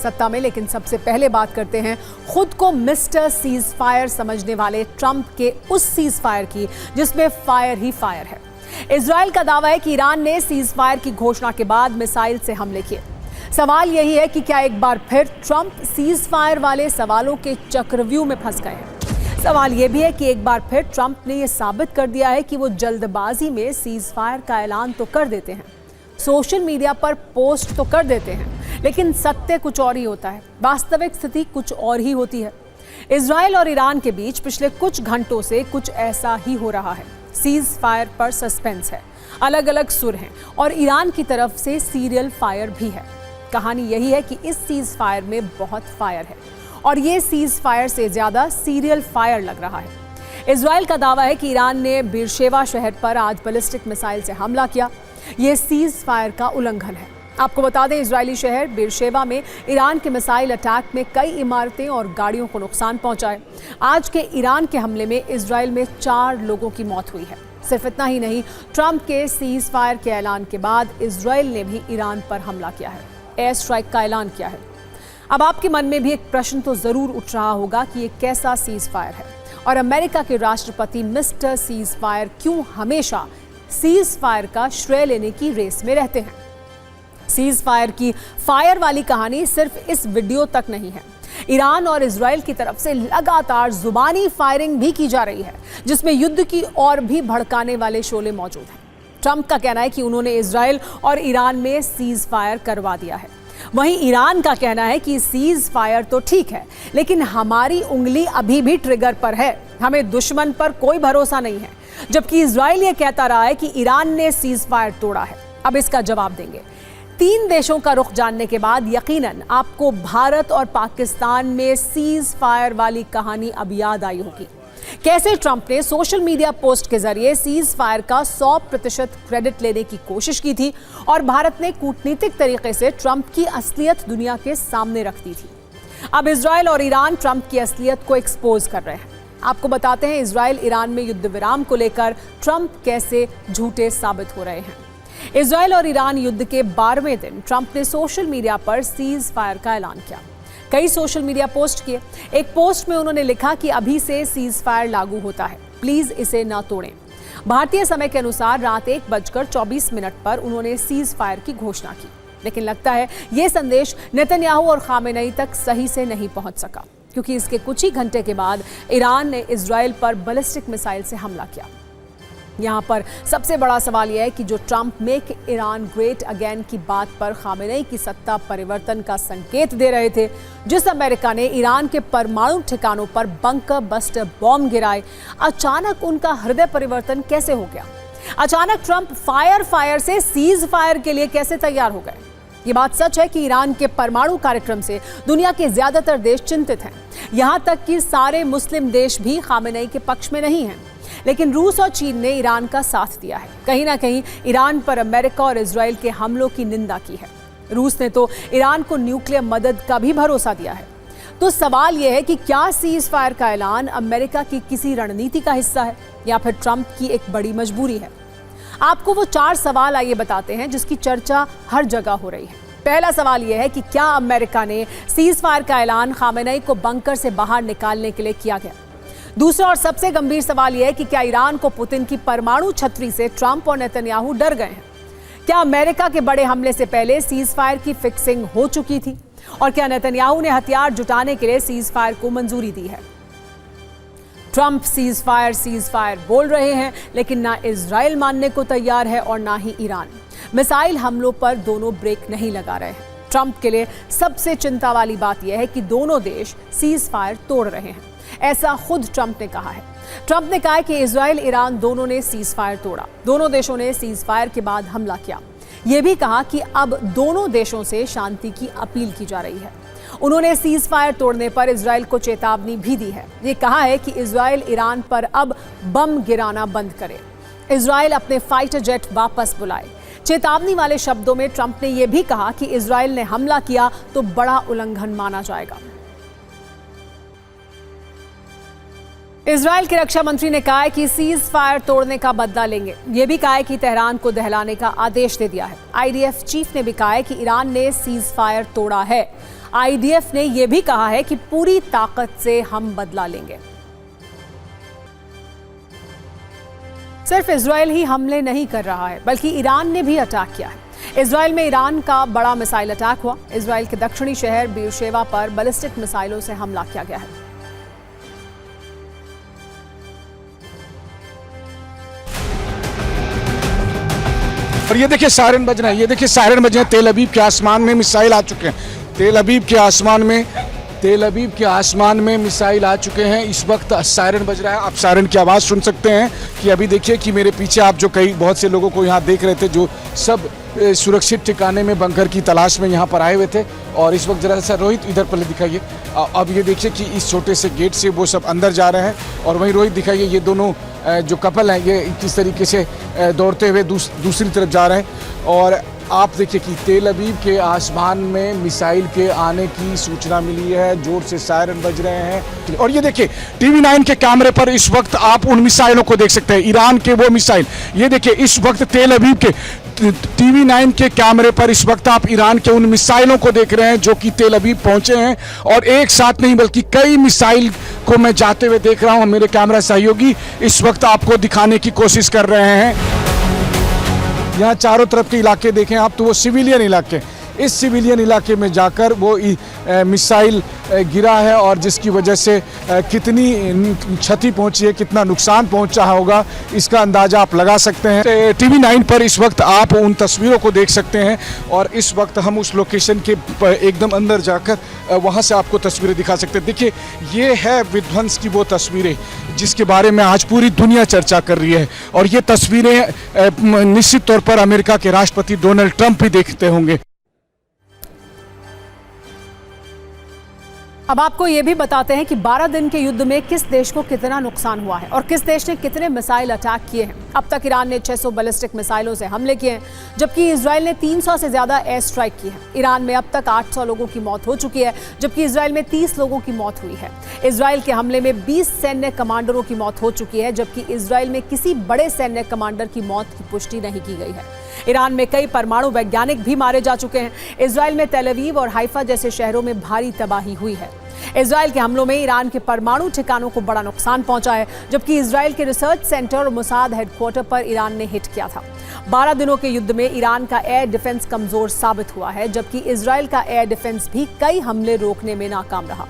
सत्ता में, लेकिन सबसे पहले बात करते हैं खुद को मिस्टर सीज फायर समझने वाले ट्रंप के उस सीज फायर की जिसमें फायर ही फायर है। इजराइल का दावा है कि ईरान ने सीज फायर की घोषणा के बाद मिसाइल से हमले किए। सवाल यही है कि क्या एक बार फिर ट्रंप सीज फायर वाले सवालों के चक्रव्यूह में फंस गए हैं। सवाल यह भी है कि एक बार फिर ट्रंप ने यह साबित कर दिया है कि वो जल्दबाजी में सीज फायर का ऐलान तो कर देते हैं, सोशल मीडिया पर पोस्ट तो कर देते हैं, लेकिन सत्य कुछ और ही होता है, वास्तविक स्थिति कुछ और ही होती है। इजराइल और ईरान के बीच पिछले कुछ घंटों से कुछ ऐसा ही हो रहा है। सीज फायर पर सस्पेंस है, अलग अलग सुर हैं और ईरान की तरफ से सीरियल फायर भी है। कहानी यही है कि इस सीज फायर में बहुत फायर है और ये सीज फायर से ज्यादा सीरियल फायर लग रहा है। इजराइल का दावा है कि ईरान ने बीरशेवा शहर पर आज बैलिस्टिक मिसाइल से हमला किया। ये सीज फायर का उल्लंघन है। आपको बता दें, इजरायली शहर बीरशेवा में ईरान के मिसाइल अटैक में कई इमारतें और गाड़ियों को नुकसान पहुंचा है। आज के ईरान के हमले में इजराइल में 4 लोगों की मौत हुई है। सिर्फ इतना ही नहीं, ट्रंप के सीज फायर के ऐलान के बाद इजराइल ने भी ईरान पर हमला किया है, एयर स्ट्राइक का ऐलान किया है। अब आपके मन में भी एक प्रश्न तो जरूर उठ रहा होगा कि ये कैसा सीज फायर है और अमेरिका के राष्ट्रपति मिस्टर सीज फायर क्यों हमेशा सीज फायर का श्रेय लेने की रेस में रहते हैं। सीज फायर की फायर वाली कहानी सिर्फ इस वीडियो तक नहीं है। ईरान और इजराइल की तरफ से लगातार जुबानी फायरिंग भी की जा रही है, जिसमें युद्ध की और भी भड़काने वाले शोले मौजूद हैं। ट्रंप का कहना है कि उन्होंने इजराइल और ईरान में सीज फायर करवा दिया है। वहीं ईरान का कहना है कि सीज फायर तो ठीक है, लेकिन हमारी उंगली अभी भी ट्रिगर पर है, हमें दुश्मन पर कोई भरोसा नहीं है। जबकि इजराइल ये कहता रहा है कि ईरान ने सीज फायर तोड़ा है। अब इसका जवाब देंगे। 3 देशों का रुख जानने के बाद यकीनन आपको भारत और पाकिस्तान में सीज फायर वाली कहानी अब याद आई होगी। कैसे ट्रंप ने सोशल मीडिया पोस्ट के जरिए सीज फायर का 100% क्रेडिट लेने की कोशिश की थी और भारत ने कूटनीतिक तरीके से ट्रंप की असलियत दुनिया के सामने रख दी थी। अब इजराइल और ईरान ट्रंप की असलियत को एक्सपोज कर रहे हैं। आपको बताते हैं इजराइल ईरान में युद्ध विराम को लेकर ट्रंप कैसे झूठे साबित हो रहे हैं। इजराइल और ईरान युद्ध के 12वें दिन ट्रंप ने सोशल मीडिया पर सीज फायर का ऐलान किया। कई सोशल मीडिया पोस्ट किए। एक पोस्ट में उन्होंने लिखा कि अभी से सीज फायर लागू होता है, प्लीज इसे ना तोड़ें। भारतीय समय के अनुसार रात 1:24 पर उन्होंने सीज फायर की घोषणा की, लेकिन लगता है यह संदेश नेतन्याहू और खामेनेई तक सही से नहीं पहुंच सका, क्योंकि इसके कुछ ही घंटे के बाद ईरान ने इजराइल पर बैलिस्टिक मिसाइल से हमला किया। यहां पर सबसे बड़ा सवाल यह है कि जो Trump make Iran great again की बात पर खामेनेई की सत्ता परिवर्तन का संकेत दे रहे थे, जिस अमेरिका ने ईरान के परमाणु ठिकानों पर बंकर बस्टर बॉम्ब गिराए, अचानक उनका हृदय परिवर्तन कैसे हो गया? अचानक ट्रंप फायर से सीज फायर के लिए कैसे तैयार हो गए? ये बात सच है कि ईरान के परमाणु कार्यक्रम से दुनिया के ज्यादातर देश चिंतित हैं। यहां तक कि सारे मुस्लिम देश भी खामेनेई के पक्ष में नहीं हैं। लेकिन रूस और चीन ने ईरान का साथ दिया है। कहीं ना कहीं ईरान पर अमेरिका और इजराइल के हमलों की निंदा की है। रूस ने तो ईरान को न्यूक्लियर मदद का भी भरोसा दिया है। तो सवाल यह है कि क्या सीज फायर का ऐलान अमेरिका की किसी रणनीति का हिस्सा है या फिर ट्रंप की एक बड़ी मजबूरी है? आपको वो 4 सवाल आइए बताते हैं जिसकी चर्चा हर जगह हो रही है। पहला सवाल यह है कि क्या अमेरिका ने सीज फायर का ऐलान खामेनेई को बंकर से बाहर निकालने के लिए किया गया? दूसरा और सबसे गंभीर सवाल यह है कि क्या ईरान को पुतिन की परमाणु छतरी से ट्रंप और नेतन्याहू डर गए हैं? क्या अमेरिका के बड़े हमले से पहले सीज फायर की फिक्सिंग हो चुकी थी? और क्या नेतन्याहू ने हथियार जुटाने के लिए सीज फायर को मंजूरी दी है? ट्रंप सीज फायर बोल रहे हैं, लेकिन ना इजराइल मानने को तैयार है और ना ही ईरान। मिसाइल हमलों पर दोनों ब्रेक नहीं लगा रहे हैं। ट्रंप के लिए सबसे चिंता वाली बात यह है कि दोनों देश सीज फायर तोड़ रहे हैं। ऐसा खुद ट्रंप ने कहा है। ट्रंप ने कहा कि इजराइल ईरान दोनों ने सीज फायर तोड़ा, दोनों देशों ने सीज फायर के बाद हमला किया। यह भी कहा कि अब दोनों देशों से शांति की अपील की जा रही है। उन्होंने सीज फायर तोड़ने पर इजराइल को चेतावनी भी दी है। ये कहा है कि इजराइल ईरान पर अब बम गिराना बंद करे, इजराइल अपने फाइटर जेट वापस बुलाए। चेतावनी वाले शब्दों में ट्रंप ने यह भी कहा कि इजराइल ने हमला किया तो बड़ा उल्लंघन माना जाएगा। इजराइल के रक्षा मंत्री ने कहा है कि सीज फायर तोड़ने का बदला लेंगे। ये भी कहा है कि तेहरान को दहलाने का आदेश दे दिया है। आईडीएफ चीफ ने भी कहा है कि ईरान ने सीज फायर तोड़ा है। आईडीएफ ने यह भी कहा है कि पूरी ताकत से हम बदला लेंगे। सिर्फ इजराइल ही हमले नहीं कर रहा है, बल्कि ईरान ने भी अटैक किया है। इजराइल में ईरान का बड़ा मिसाइल अटैक हुआ। इजराइल के दक्षिणी शहर बीरशेवा पर बैलिस्टिक मिसाइलों से हमला किया गया है। और ये देखिए सायरन बज रहे हैं, ये देखिए सायरन बज रहे हैं। तेल अवीव के आसमान में मिसाइल आ चुके हैं। तेल अवीव के आसमान में मिसाइल आ चुके हैं। इस वक्त सायरन बज रहा है। आप सायरन की आवाज़ सुन सकते हैं कि अभी देखिए कि मेरे पीछे आप जो कई बहुत से लोगों को यहाँ देख रहे थे, जो सब सुरक्षित ठिकाने में बंकर की तलाश में यहाँ पर आए हुए थे। और इस वक्त जरा सा रोहित इधर पहले दिखाइए। अब ये देखिए कि इस छोटे से गेट से वो सब अंदर जा रहे हैं। और वहीं रोहित दिखाइए, ये दोनों जो कपल हैं ये किस तरीके से दौड़ते हुए दूसरी तरफ जा रहे हैं। और आप देखिए कि तेल अवीव के आसमान में मिसाइल के आने की सूचना मिली है। जोर से सायरन बज रहे हैं। और ये देखिए TV9 के कैमरे पर इस वक्त आप उन मिसाइलों को देख सकते हैं, ईरान के वो मिसाइल। ये देखिए इस वक्त तेल अवीव के TV9 के कैमरे पर इस वक्त आप ईरान के उन मिसाइलों को देख रहे हैं जो कि तेल अवीव पहुंचे हैं। और एक साथ नहीं बल्कि कई मिसाइल को मैं जाते हुए देख रहा हूं। मेरे कैमरा सहयोगी इस वक्त आपको दिखाने की कोशिश कर रहे हैं। यहाँ चारों तरफ के इलाके देखें आप, तो वो सिविलियन इलाके, इस सिविलियन इलाके में जाकर वो मिसाइल गिरा है। और जिसकी वजह से कितनी क्षति पहुंची है, कितना नुकसान पहुंचा होगा, इसका अंदाजा आप लगा सकते हैं। TV9 पर इस वक्त आप उन तस्वीरों को देख सकते हैं। और इस वक्त हम उस लोकेशन के एकदम अंदर जाकर वहां से आपको तस्वीरें दिखा सकते हैं। देखिए ये है विध्वंस की वो तस्वीरें जिसके बारे में आज पूरी दुनिया चर्चा कर रही है। और ये तस्वीरें निश्चित तौर पर अमेरिका के राष्ट्रपति डोनाल्ड ट्रंप भी देखते होंगे। अब आपको ये भी बताते हैं कि 12 दिन के युद्ध में किस देश को कितना नुकसान हुआ है और किस देश ने कितने मिसाइल अटैक किए हैं। अब तक ईरान ने 600 बैलिस्टिक मिसाइलों से हमले किए हैं, जबकि इजराइल ने 300 से ज्यादा एयर स्ट्राइक की है। ईरान में अब तक 800 लोगों की मौत हो चुकी है, जबकि इजराइल में 30 लोगों की मौत हुई है। इजराइल के हमले में 20 सैन्य कमांडरों की मौत हो चुकी है, जबकि इजराइल में किसी बड़े सैन्य कमांडर की मौत की पुष्टि नहीं की गई है। ईरान में कई परमाणु वैज्ञानिक भी मारे जा चुके हैं। इजराइल में तेल अवीव और हाइफा जैसे शहरों में भारी तबाही हुई है। इजराइल के हमलों में ईरान के परमाणु ठिकानों को बड़ा नुकसान पहुंचा है, जबकि इजराइल के रिसर्च सेंटर और मुसाद हेडक्वार्टर पर ईरान ने हिट किया था। 12 दिनों के युद्ध में ईरान का एयर डिफेंस कमजोर साबित हुआ है, जबकि इजराइल का एयर डिफेंस भी कई हमले रोकने में नाकाम रहा।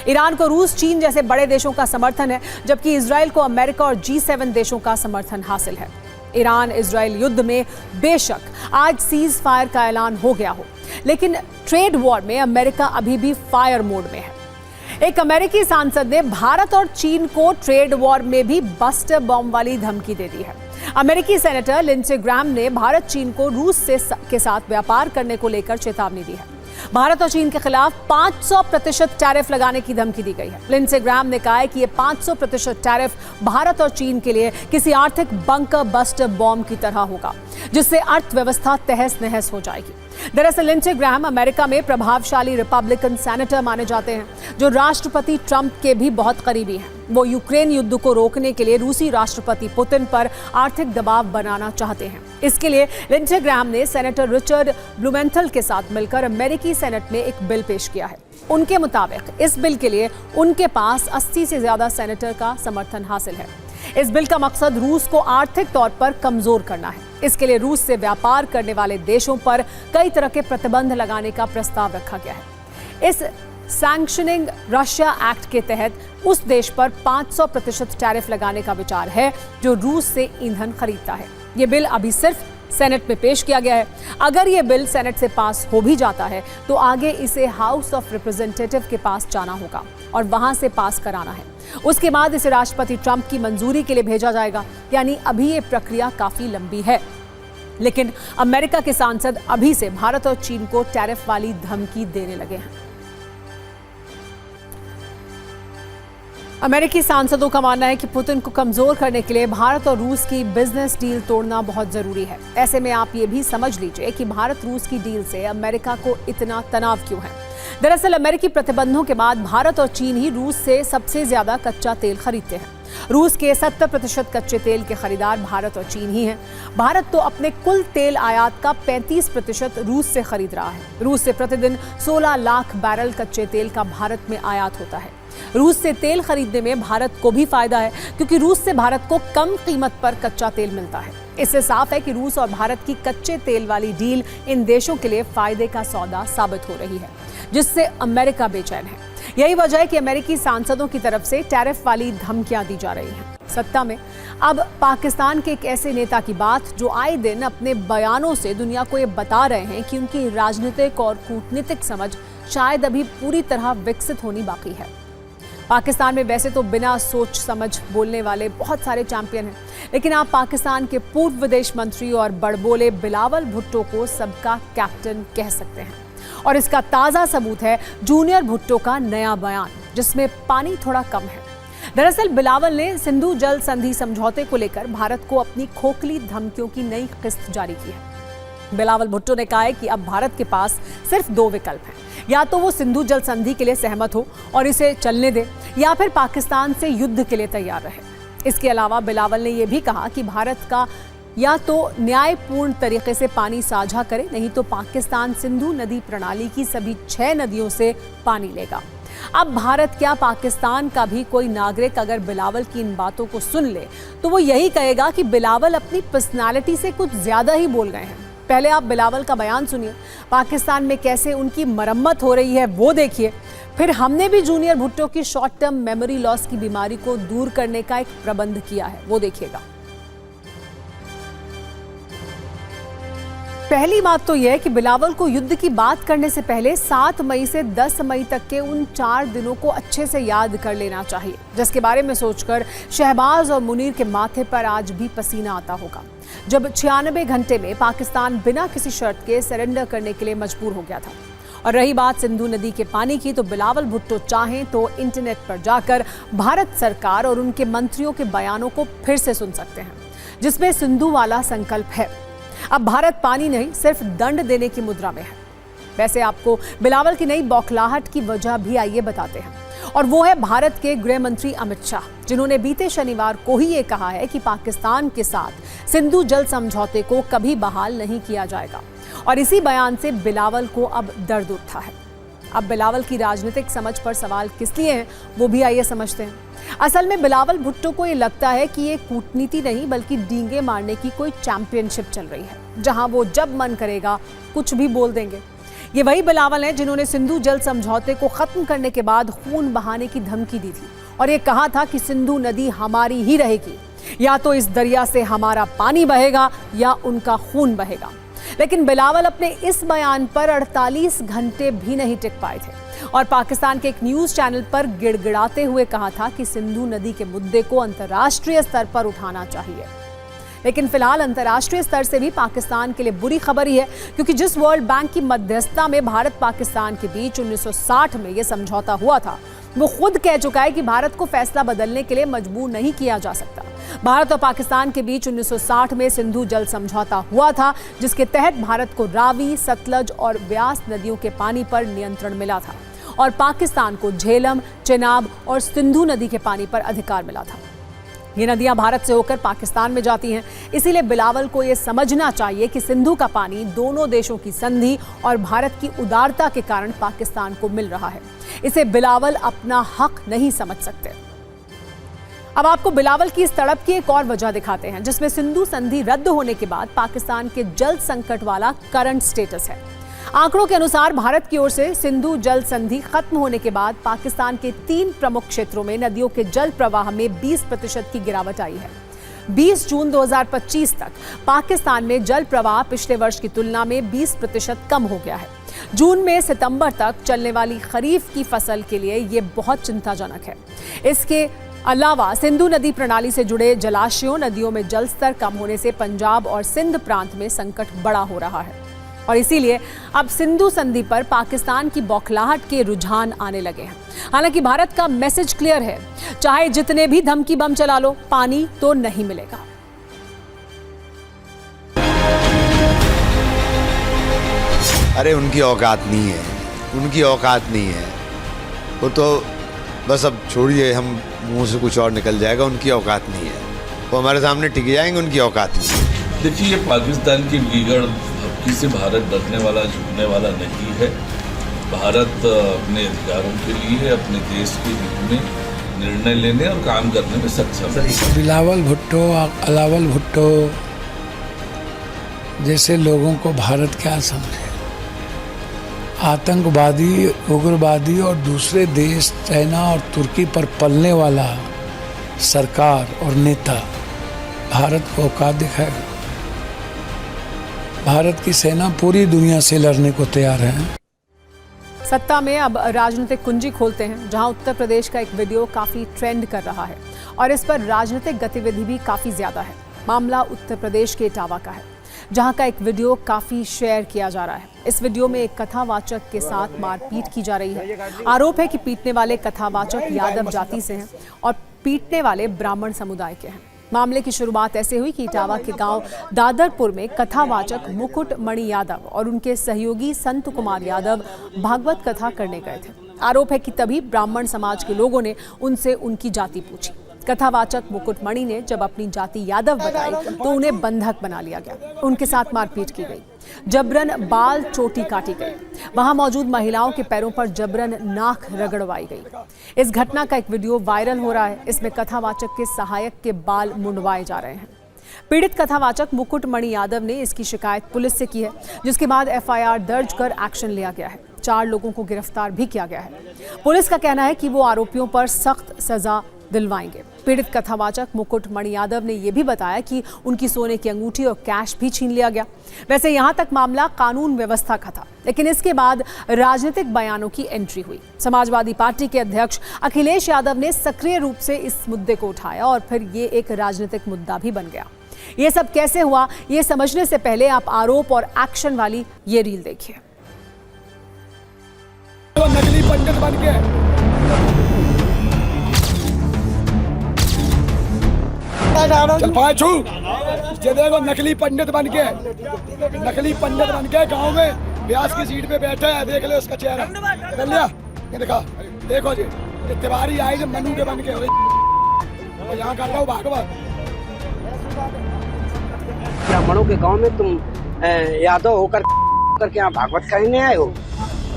ईरान को रूस, चीन जैसे बड़े देशों का समर्थन है, जबकि इजराइल को अमेरिका और G7 देशों का समर्थन हासिल है। ईरान इजराइल युद्ध में बेशक आज सीज फायर का ऐलान हो गया हो, लेकिन ट्रेड वॉर में अमेरिका अभी भी फायर मोड में है। एक अमेरिकी सांसद ने भारत और चीन को ट्रेड वॉर में भी बस्टर बॉम्ब वाली धमकी दे दी है। अमेरिकी सेनेटर लिंडसे ग्रैहम ने भारत चीन को रूस के साथ व्यापार करने को लेकर चेतावनी दी है। भारत और चीन के खिलाफ 500% टैरिफ लगाने की धमकी दी गई है। लिंडसे ग्रैहम ने कहा है कि ये 500% टैरिफ भारत और चीन के लिए किसी आर्थिक बंकर बस्टर बॉम्ब की तरह होगा, जिससे अर्थव्यवस्था तहस नहस हो जाएगी। दरअसल लिंडसे ग्रैहम अमेरिका में प्रभावशाली रिपब्लिकन सेनेटर माने जाते हैं, जो राष्ट्रपति ट्रंप के भी बहुत करीबी हैं। वो यूक्रेन युद्ध को रोकने के लिए रूसी राष्ट्रपति पुतिन पर आर्थिक दबाव बनाना चाहते हैं। इसके लिए लिंडसे ग्रैहम ने सेनेटर रिचर्ड ब्लूमेंथल के साथ मिलकर अमेरिकी सेनेट में एक बिल पेश किया है। उनके मुताबिक इस बिल के लिए उनके पास 80 से ज्यादा सेनेटर का समर्थन हासिल है। इस बिल का मकसद रूस को आर्थिक तौर पर कमजोर करना है। इसके लिए रूस से व्यापार करने वाले देशों पर कई तरह के प्रतिबंध लगाने का प्रस्ताव रखा गया है। इस सैंक्शनिंग रशिया एक्ट के तहत उस देश पर 500% टैरिफ लगाने का विचार है जो रूस से ईंधन खरीदता है। ये बिल अभी सिर्फ सेनेट में पेश किया गया है। अगर ये बिल सेनेट से पास हो भी जाता है तो आगे इसे हाउस ऑफ रिप्रेजेंटेटिव के पास जाना होगा और वहां से पास कराना है। उसके बाद इसे राष्ट्रपति ट्रंप की मंजूरी के लिए भेजा जाएगा। यानी अभी ये प्रक्रिया काफी लंबी है, लेकिन अमेरिका के सांसद अभी से भारत और चीन को टैरिफ वाली धमकी देने लगे हैं। अमेरिकी सांसदों का मानना है कि पुतिन को कमजोर करने के लिए भारत और रूस की बिजनेस डील तोड़ना बहुत जरूरी है। ऐसे में आप ये भी समझ लीजिए कि भारत रूस की डील से अमेरिका को इतना तनाव क्यों है। दरअसल अमेरिकी प्रतिबंधों के बाद भारत और चीन ही रूस से सबसे ज्यादा कच्चा तेल खरीदते हैं। रूस के 70% कच्चे तेल के खरीदार भारत और चीन ही हैं। भारत तो अपने कुल तेल आयात का 35% रूस से खरीद रहा है। रूस से प्रतिदिन 16 लाख बैरल कच्चे तेल का भारत में आयात होता है। रूस से तेल खरीदने में भारत को भी फायदा है, क्योंकि रूस से भारत को कम कीमत पर कच्चा तेल मिलता है। इससे साफ है कि रूस और भारत की कच्चे तेल वाली डील इन देशों के लिए फायदे का सौदा साबित हो रही है, जिससे अमेरिका बेचैन है। यही वजह है कि अमेरिकी सांसदों की तरफ से टैरिफ वाली धमकियां दी जा रही हैं। सत्ता में अब पाकिस्तान के एक ऐसे नेता की बात जो आए दिन अपने बयानों से दुनिया को ये बता रहे हैं कि उनकी राजनीतिक और कूटनीतिक समझ शायद अभी पूरी तरह विकसित होनी बाकी है। पाकिस्तान में वैसे तो बिना सोच समझ बोलने वाले बहुत सारे चैंपियन हैं, लेकिन आप पाकिस्तान के पूर्व विदेश मंत्री और बड़बोले बिलावल भुट्टो को सबका कैप्टन कह सकते हैं। और इसका ताज़ा सबूत है जूनियर भुट्टो का नया बयान, जिसमें पानी थोड़ा कम है। दरअसल बिलावल ने सिंधु जल संधि समझौते को लेकर भारत को अपनी खोखली धमकियों की नई किस्त जारी की है। बिलावल भुट्टो ने कहा है कि अब भारत के पास सिर्फ 2 विकल्प हैं, या तो वो सिंधु जल संधि के लिए सहमत हो और इसे चलने दे, या फिर पाकिस्तान से युद्ध के लिए तैयार रहे। इसके अलावा बिलावल ने यह भी कहा कि भारत का या तो न्यायपूर्ण तरीके से पानी साझा करे, नहीं तो पाकिस्तान सिंधु नदी प्रणाली की सभी 6 नदियों से पानी लेगा। अब भारत क्या पाकिस्तान का भी कोई नागरिक अगर बिलावल की इन बातों को सुन ले तो वो यही कहेगा कि बिलावल अपनी पर्सनालिटी से कुछ ज्यादा ही बोल गए हैं। पहले आप बिलावल का बयान सुनिए, पाकिस्तान में कैसे उनकी मरम्मत हो रही है वो देखिए, फिर हमने भी जूनियर भुट्टो की शॉर्ट टर्म मेमोरी लॉस की बीमारी को दूर करने का एक प्रबंध किया है, वो देखिएगा। पहली बात तो यह है कि बिलावल को युद्ध की बात करने से पहले 7 मई से 10 मई तक के उन 4 दिनों को अच्छे से याद कर लेना चाहिए, जिसके बारे में सोचकर शहबाज और मुनीर के माथे पर आज भी पसीना आता होगा, जब 96 घंटे में पाकिस्तान बिना किसी शर्त के सरेंडर करने के लिए मजबूर हो गया था। और रही बात सिंधु नदी के पानी की, तो बिलावल भुट्टो चाहें तो इंटरनेट पर जाकर भारत सरकार और उनके मंत्रियों के बयानों को फिर से सुन सकते हैं, जिसमें सिंधु वाला संकल्प है। अब भारत पानी नहीं सिर्फ दंड देने की मुद्रा में है। वैसे आपको बिलावल की नई बौखलाहट की वजह भी आइए बताते हैं, और वो है भारत के गृह मंत्री अमित शाह, जिन्होंने बीते शनिवार को ही ये कहा है कि पाकिस्तान के साथ सिंधु जल समझौते को कभी बहाल नहीं किया जाएगा। और इसी बयान से बिलावल को अब दर्द उठा है। अब बिलावल की राजनीतिक समझ पर सवाल किस लिए हैं वो भी आइए समझते हैं। असल में बिलावल भुट्टो को ये लगता है कि ये कूटनीति नहीं बल्कि डींगे मारने की कोई चैंपियनशिप चल रही है, जहां वो जब मन करेगा कुछ भी बोल देंगे। ये वही बिलावल हैं जिन्होंने सिंधु जल समझौते को खत्म करने के बाद खून बहाने की धमकी दी थी और ये कहा था कि सिंधु नदी हमारी ही रहेगी, या तो इस दरिया से हमारा पानी बहेगा या उनका खून बहेगा। लेकिन बिलावल अपने इस बयान पर 48 घंटे भी नहीं टिक पाए थे और पाकिस्तान के एक न्यूज चैनल पर गिड़गिड़ाते हुए कहा था कि सिंधु नदी के मुद्दे को अंतर्राष्ट्रीय स्तर पर उठाना चाहिए। लेकिन फिलहाल अंतर्राष्ट्रीय स्तर से भी पाकिस्तान के लिए बुरी खबर ही है, क्योंकि जिस वर्ल्ड बैंक की मध्यस्थता में भारत पाकिस्तान के बीच 1960 में यह समझौता हुआ था, वो खुद कह चुका है कि भारत को फैसला बदलने के लिए मजबूर नहीं किया जा सकता। भारत और पाकिस्तान के बीच 1960 में सिंधु जल समझौता हुआ था, जिसके तहत भारत को रावी, सतलज और ब्यास नदियों के पानी पर नियंत्रण मिला था और पाकिस्तान को झेलम, चेनाब और सिंधु नदी के पानी पर अधिकार मिला था। ये नदियां भारत से होकर पाकिस्तान में जाती हैं, इसीलिए बिलावल को यह समझना चाहिए कि सिंधु का पानी दोनों देशों की संधि और भारत की उदारता के कारण पाकिस्तान को मिल रहा है। इसे बिलावल अपना हक नहीं समझ सकते। अब आपको बिलावल की इस तड़प की एक और वजह दिखाते हैं, जिसमें सिंधु संधि रद्द होने के बाद पाकिस्तान के जल संकट वाला करंट स्टेटस है। आंकड़ों के अनुसार भारत की ओर से सिंधु जल संधि खत्म होने के बाद पाकिस्तान के 3 प्रमुख क्षेत्रों में नदियों के जल प्रवाह में 20% की गिरावट आई है। 20 जून 2025 तक पाकिस्तान में जल प्रवाह पिछले वर्ष की तुलना में 20% कम हो गया है। जून में सितंबर तक चलने वाली खरीफ की फसल के लिए ये बहुत चिंताजनक है। इसके अलावा सिंधु नदी प्रणाली से जुड़े जलाशयों, नदियों में जल स्तर कम होने से पंजाब और सिंध प्रांत में संकट बड़ा हो रहा है और इसीलिए अब सिंधु संधि पर पाकिस्तान की बौखलाहट के रुझान आने लगे हैं। हालांकि भारत का मैसेज क्लियर है, चाहे जितने भी धमकी बम चला लो, पानी तो नहीं मिलेगा। अरे उनकी औकात नहीं है, उनकी औकात नहीं है। वो तो बस अब छोड़िए, हम मुंह से कुछ और निकल जाएगा, उनकी औकात नहीं है। वो हमारे सामने टिक जाएंगे, उनकी औकात नहीं है। देखिए, ये पाकिस्तान की लीगड़ धमकी से भारत डरने वाला, झुकने वाला नहीं है। भारत अपने अधिकारों के लिए, अपने देश के हित में निर्णय लेने और काम करने में सक्षम है। बिलावल भुट्टो, अलावल भुट्टो जैसे लोगों को भारत क्या समझे? आतंकवादी, उग्रवादी और दूसरे देश चाइना और तुर्की पर पलने वाला सरकार और नेता भारत को औकात दिखाएगा। भारत की सेना पूरी दुनिया से लड़ने को तैयार है। सत्ता में अब राजनीतिक कुंजी खोलते हैं, जहां उत्तर प्रदेश का एक वीडियो काफी ट्रेंड कर रहा है और इस पर राजनीतिक गतिविधि भी काफी ज्यादा है। मामला उत्तर प्रदेश के इटावा का है, जहां का एक वीडियो काफी शेयर किया जा रहा है। इस वीडियो में एक कथावाचक के साथ मारपीट की जा रही है। आरोप है कि पीटने वाले कथावाचक यादव जाति से हैं और पीटने वाले ब्राह्मण समुदाय के हैं। मामले की शुरुआत ऐसे हुई कि इटावा के गांव दादरपुर में कथावाचक मुकुट मणि यादव और उनके सहयोगी संत कुमार यादव भागवत कथा करने गए थे। आरोप है कि तभी ब्राह्मण समाज के लोगों ने उनसे उनकी जाति पूछी। कथावाचक मुकुट मणि ने जब अपनी जाति यादव बताई तो उन्हें बंधक बना लिया गया। उनके साथ मारपीट की गई, जबरन बाल चोटी काटी गई। वहां मौजूद महिलाओं के पैरों पर जबरन नाक रगड़वाई गई। इस घटना का एक वीडियो वायरल हो रहा है। इसमें कथावाचक के सहायक के बाल मुंडवाए जा रहे हैं। पीड़ित कथावाचक मुकुट मणि यादव ने इसकी शिकायत पुलिस से की है, जिसके बाद एफआईआर दर्ज कर एक्शन लिया गया है। 4 लोगों को गिरफ्तार भी किया गया है। पुलिस का कहना है कि वो आरोपियों पर सख्त सजा दिलवाएंगे। पीड़ित कथावाचक मुकुट मणि यादव ने यह भी बताया कि उनकी सोने की अंगूठी और कैश भी छीन लिया गया। वैसे यहां तक मामला कानून व्यवस्था का था, लेकिन इसके बाद राजनीतिक बयानों की एंट्री हुई। समाजवादी पार्टी के अध्यक्ष अखिलेश यादव ने सक्रिय रूप से इस मुद्दे को उठाया और फिर ये एक राजनीतिक मुद्दा भी बन गया। ये सब कैसे हुआ, ये समझने से पहले आप आरोप और एक्शन वाली ये रील देखिए। तो नकली पंडित बन के चल पाए छू, ये देखो नकली पंडित बन के गांव में ब्यास की सीट पे बैठे हैं। देख ले उसका चेहरा, कर लिया ये देखा, देखो जी ये तिवारी आए जो मनु के बन के और यहाँ कर रहा हूँ भागवत। ब्राह्मणों के गांव में तुम यादव होकर करके यहाँ भागवत कहने आए हो,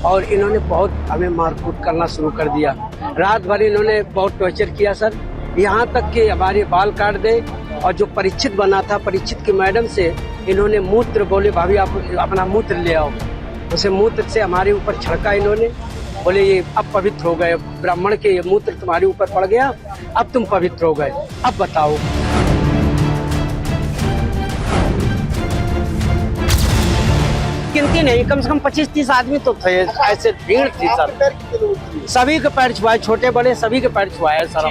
और इन्होंने बहुत हमें मारकूट करना शुरू कर दिया। रात भर इन्होंने बहुत टॉर्चर किया सर, यहाँ तक कि हमारे बाल काट दे। और जो परीक्षित बना था, परीक्षित की मैडम से इन्होंने मूत्र, बोले भाभी आप अपना मूत्र ले आओ। उसे मूत्र से हमारे ऊपर छिड़का इन्होंने, बोले ये अब पवित्र हो गए, ब्राह्मण के ये मूत्र तुम्हारे ऊपर पड़ गया, अब तुम पवित्र हो गए, अब बताओ। गिनती नहीं, कम से कम 25-30 आदमी तो थे, ऐसे भीड़ थी सर। सभी के पैर छुआए, छोटे बड़े सभी के पैर छुआए सर।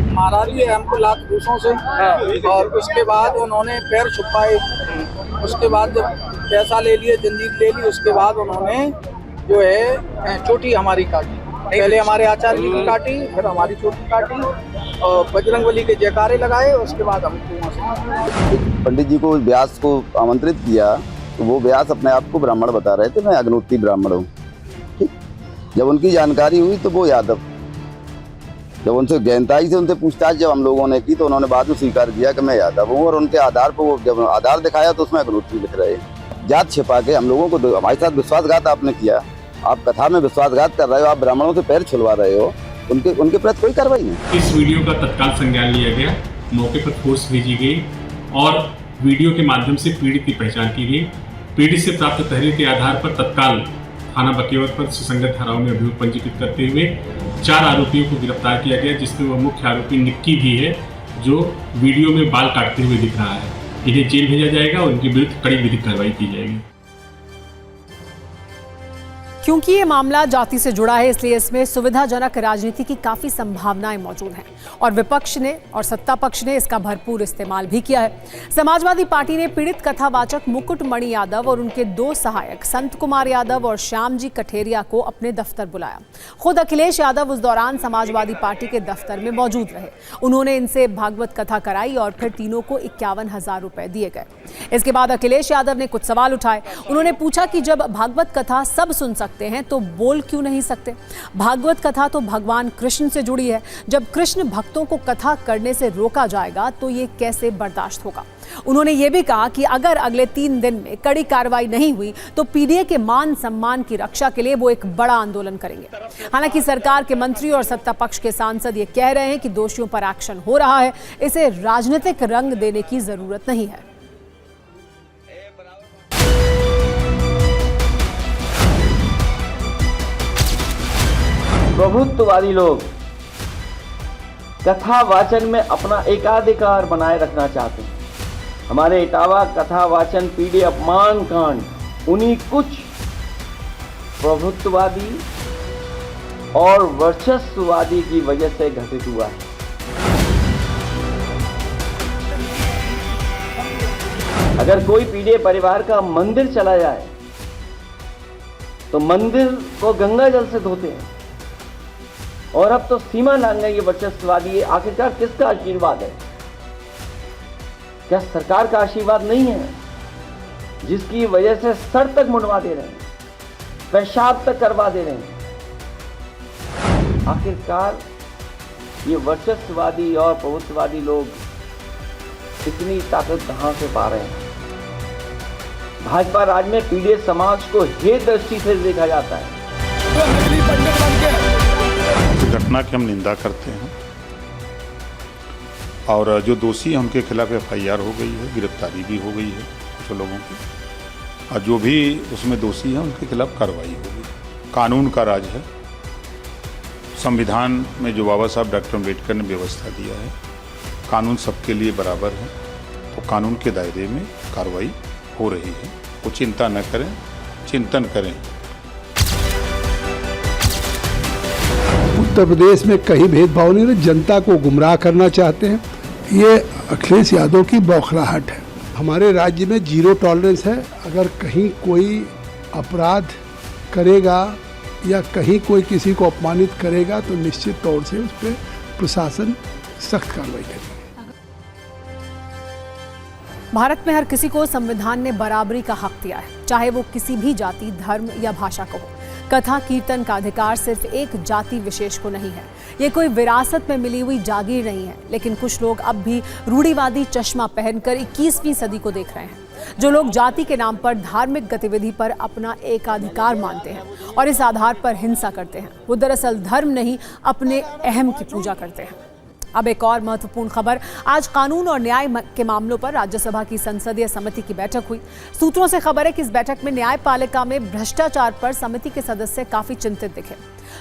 मारा भी है हमको लात घूसों से, और उसके बाद उन्होंने पैर छुपाए। उसके बाद जब पैसा ले लिए, जंजीर ले ली, उसके बाद उन्होंने जो है चोटी हमारी काटी। पहले हमारे आचार्य जी की काटी, फिर हमारी चोटी काटी और बजरंगबली के जयकारे लगाए। उसके बाद हमको पंडित जी को व्यास को आमंत्रित किया तो वो व्यास अपने आप को ब्राह्मण बता रहे थे, मैं अग्नोत्री ब्राह्मण हूँ। ठीक, जब उनकी जानकारी हुई तो वो यादव, जब उनसे गहनताई से उनसे पूछताछ जब हम लोगों ने की तो उन्होंने बाद में स्वीकार किया कि मैं यादव हूँ। और उनके आधार पर वो जब आधार दिखाया तो उसमें अग्नोत्री लिख रहे, जात छिपा के हम लोगों को हमारे साथ विश्वासघात आपने किया। आप कथा में विश्वासघात कर रहे हो, आप ब्राह्मणों से पैर छुलवा रहे हो, उनके प्रति कोई कार्रवाई नहीं। इस वीडियो का तत्काल संज्ञान लिया गया, मौके पर फोर्स भेजी गई और वीडियो के माध्यम से पीड़ित की पहचान की गई। पीड़ित से प्राप्त तहरीर के आधार पर तत्काल थाना बकेवत पर सुसंगत धाराओं में अभियोग पंजीकृत करते हुए 4 आरोपियों को गिरफ्तार किया गया, जिसमें वह मुख्य आरोपी निक्की भी है, जो वीडियो में बाल काटते हुए दिख रहा है। इन्हें जेल भेजा जाएगा और उनके विरुद्ध कड़ी विधिक कार्रवाई की जाएगी। क्योंकि ये मामला जाति से जुड़ा है, इसलिए इसमें सुविधाजनक राजनीति की काफी संभावनाएं मौजूद हैं और विपक्ष ने और सत्ता पक्ष ने इसका भरपूर इस्तेमाल भी किया है। समाजवादी पार्टी ने पीड़ित कथावाचक मुकुट मणि यादव और उनके 2 सहायक संत कुमार यादव और श्याम जी कठेरिया को अपने दफ्तर बुलाया। खुद अखिलेश यादव उस दौरान समाजवादी पार्टी के दफ्तर में मौजूद रहे। उन्होंने इनसे भागवत कथा कराई और फिर तीनों को 51,000 रुपए दिए गए। इसके बाद अखिलेश यादव ने कुछ सवाल उठाए। उन्होंने पूछा कि जब भागवत कथा सब सुन सकते सकते हैं तो बोल क्यों नहीं सकते? भागवत कथा तो भगवान कृष्ण से जुड़ी है। जब कृष्ण भक्तों को कथा करने से रोका जाएगा तो ये कैसे बर्दाश्त होगा? उन्होंने ये भी कहा कि अगर अगले 3 दिन में कड़ी कार्रवाई नहीं हुई तो पीडीए के मान सम्मान की रक्षा के लिए वो एक बड़ा आंदोलन करेंगे। हालांकि सरकार के मंत्री और सत्ता पक्ष के सांसद ये कह रहे हैं कि दोषियों पर एक्शन हो रहा है, इसे राजनीतिक रंग देने की जरूरत नहीं है। प्रभुत्ववादी लोग कथा वाचन में अपना एकाधिकार बनाए रखना चाहते हैं। हमारे इटावा कथा वाचन पीढ़ी अपमान कांड उन्हीं कुछ प्रभुत्ववादी और वर्चस्ववादी की वजह से घटित हुआ है। अगर कोई पीढ़ी परिवार का मंदिर चला जाए तो मंदिर को गंगा जल से धोते हैं, और अब तो सीमा लांघ गई ये वर्चस्ववादी। आखिरकार किसका आशीर्वाद है? क्या सरकार का आशीर्वाद नहीं है, जिसकी वजह से सर तक मुंडवा दे रहे हैं, पेशाब तक करवा दे रहे हैं? आखिरकार ये वर्चस्ववादी और प्रभुत्ववादी लोग इतनी ताकत कहां से पा रहे हैं? भाजपा राज में पीड़ित समाज को हे दृष्टि से देखा जाता है। इस घटना की हम निंदा करते हैं और जो दोषी हैं उनके खिलाफ FIR हो गई है, गिरफ्तारी भी हो गई है कुछ लोगों की, और जो भी उसमें दोषी हैं उनके खिलाफ कार्रवाई होगी। कानून का राज है। संविधान में जो बाबा साहब डॉक्टर अम्बेडकर ने व्यवस्था दिया है, कानून सबके लिए बराबर है, तो कानून के दायरे में कार्रवाई हो रही है। वो चिंता न करें, चिंतन करें। उत्तर प्रदेश में कहीं भेदभाव नहीं, जनता को गुमराह करना चाहते हैं। ये अखिलेश यादव की बौखलाहट है। हमारे राज्य में 0 टॉलरेंस है। अगर कहीं कोई अपराध करेगा या कहीं कोई किसी को अपमानित करेगा तो निश्चित तौर से उस पर प्रशासन सख्त कार्रवाई करेगा। भारत में हर किसी को संविधान ने बराबरी का हक दिया है, चाहे वो किसी भी जाति, धर्म या भाषा का हो। कथा कीर्तन का अधिकार सिर्फ एक जाति विशेष को नहीं है, ये कोई विरासत में मिली हुई जागीर नहीं है। लेकिन कुछ लोग अब भी रूढ़िवादी चश्मा पहनकर 21वीं सदी को देख रहे हैं। जो लोग जाति के नाम पर धार्मिक गतिविधि पर अपना एकाधिकार मानते हैं और इस आधार पर हिंसा करते हैं, वो दरअसल धर्म नहीं अपने अहम की पूजा करते हैं। अब एक और महत्वपूर्ण खबर। आज कानून और न्याय के मामलों पर राज्यसभा की संसदीय समिति की बैठक हुई। सूत्रों से खबर है कि इस बैठक में न्यायपालिका में भ्रष्टाचार पर समिति के सदस्य काफी चिंतित दिखे।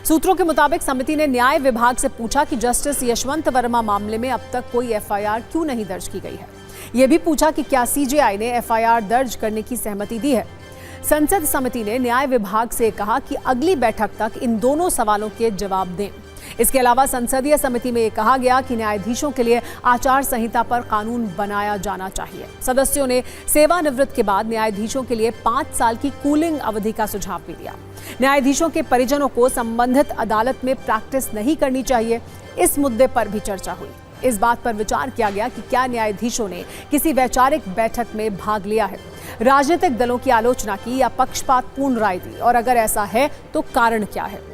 सूत्रों के मुताबिक समिति ने न्याय विभाग से पूछा कि जस्टिस यशवंत वर्मा मामले में अब तक कोई FIR क्यों नहीं दर्ज की गई है। यह भी पूछा कि क्या CJI ने FIR दर्ज करने की सहमति दी है। संसद समिति ने न्याय विभाग से कहा कि अगली बैठक तक इन दोनों सवालों के जवाब दें। इसके अलावा संसदीय समिति में यह कहा गया कि न्यायाधीशों के लिए आचार संहिता पर कानून बनाया जाना चाहिए। सदस्यों ने सेवानिवृत्त के बाद न्यायाधीशों के लिए 5 साल की कूलिंग अवधि का सुझाव भी दिया। न्यायाधीशों के परिजनों को संबंधित अदालत में प्रैक्टिस नहीं करनी चाहिए, इस मुद्दे पर भी चर्चा हुई। इस बात पर विचार किया गया कि क्या न्यायाधीशों ने किसी वैचारिक बैठक में भाग लिया है, राजनीतिक दलों की आलोचना की या पक्षपातपूर्ण राय दी, और अगर ऐसा है तो कारण क्या है।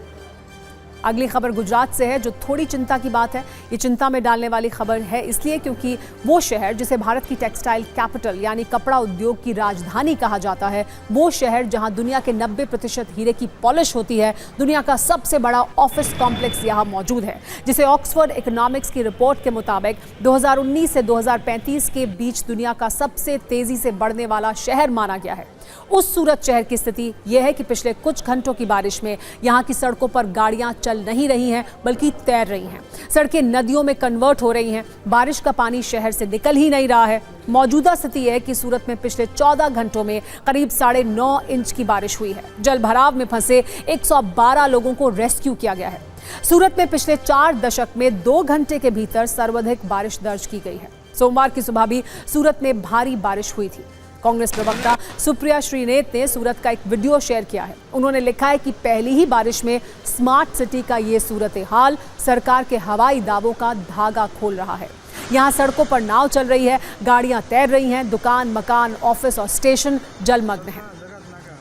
अगली खबर गुजरात से है, जो थोड़ी चिंता की बात है। ये चिंता में डालने वाली खबर है इसलिए क्योंकि वो शहर जिसे भारत की टेक्सटाइल कैपिटल यानी कपड़ा उद्योग की राजधानी कहा जाता है, वो शहर जहां दुनिया के 90% हीरे की पॉलिश होती है, दुनिया का सबसे बड़ा ऑफिस कॉम्प्लेक्स यहाँ मौजूद है, जिसे ऑक्सफोर्ड इकोनॉमिक्स की रिपोर्ट के मुताबिक 2019 से 2035 के बीच दुनिया का सबसे तेजी से बढ़ने वाला शहर माना गया है। उस सूरत शहर की स्थिति यह है कि पिछले कुछ घंटों की बारिश में यहाँ की सड़कों पर गाड़ियां चल नहीं रही हैं बल्कि तैर रही हैं। सड़कें नदियों में कन्वर्ट हो रही हैं। बारिश का पानी शहर से निकल ही नहीं रहा है। मौजूदा स्थिति है कि सूरत में पिछले 14 घंटों में करीब 9.5 इंच की बारिश हुई है। जल भराव में फंसे 112 लोगों को रेस्क्यू किया गया है। सूरत में पिछले 4 दशक में 2 घंटे के भीतर सर्वाधिक बारिश दर्ज की गई है। सोमवार की सुबह भी सूरत में भारी बारिश हुई थी। कांग्रेस प्रवक्ता सुप्रिया श्रीनेत ने सूरत का एक वीडियो शेयर किया है। उन्होंने लिखा है कि पहली ही बारिश में स्मार्ट सिटी का ये सूरत हाल सरकार के हवाई दावों का धागा खोल रहा है। यहाँ सड़कों पर नाव चल रही है, गाड़ियां तैर रही हैं, दुकान, मकान, ऑफिस और स्टेशन जलमग्न हैं।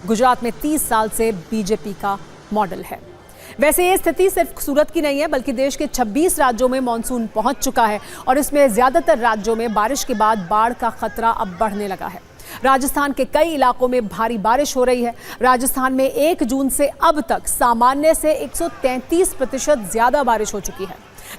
गुजरात में 30 साल से बीजेपी का मॉडल है। वैसे ये स्थिति सिर्फ सूरत की नहीं है, बल्कि देश के 26 राज्यों में मानसून पहुंच चुका है और इसमें ज्यादातर राज्यों में बारिश के बाद बाढ़ का खतरा अब बढ़ने लगा है। राजस्थान के कई इलाकों में भारी बारिश हो रही है। राजस्थान में 1 जून से अब तक सामान्य से 133% ज्यादा बारिश हो चुकी है।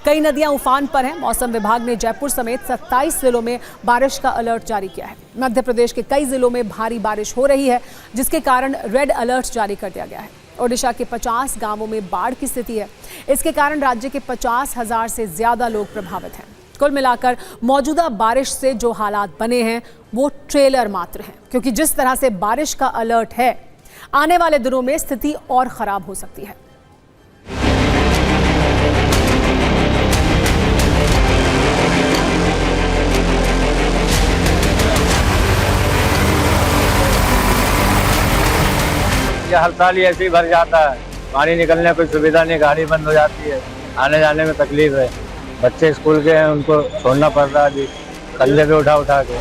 कई नदियां उफान पर हैं। मौसम विभाग ने जयपुर समेत 27 जिलों में बारिश का अलर्ट जारी किया है। मध्य प्रदेश के कई जिलों में भारी बारिश हो रही है, जिसके कारण रेड अलर्ट जारी कर दिया गया है। ओडिशा के 50 गांवों में बाढ़ की स्थिति है। इसके कारण राज्य के 50,000 से ज्यादा लोग प्रभावित हैं। कुल मिलाकर मौजूदा बारिश से जो हालात बने हैं वो ट्रेलर मात्र हैं, क्योंकि जिस तरह से बारिश का अलर्ट है, आने वाले दिनों में स्थिति और खराब हो सकती है। ये हर साल ही ऐसे ही भर जाता है, पानी निकलने कोई सुविधा नहीं, गाड़ी बंद हो जाती है, आने जाने में तकलीफ है। बच्चे स्कूल के हैं, उनको छोड़ना पड़ रहा है अभी कंधे पे उठा के।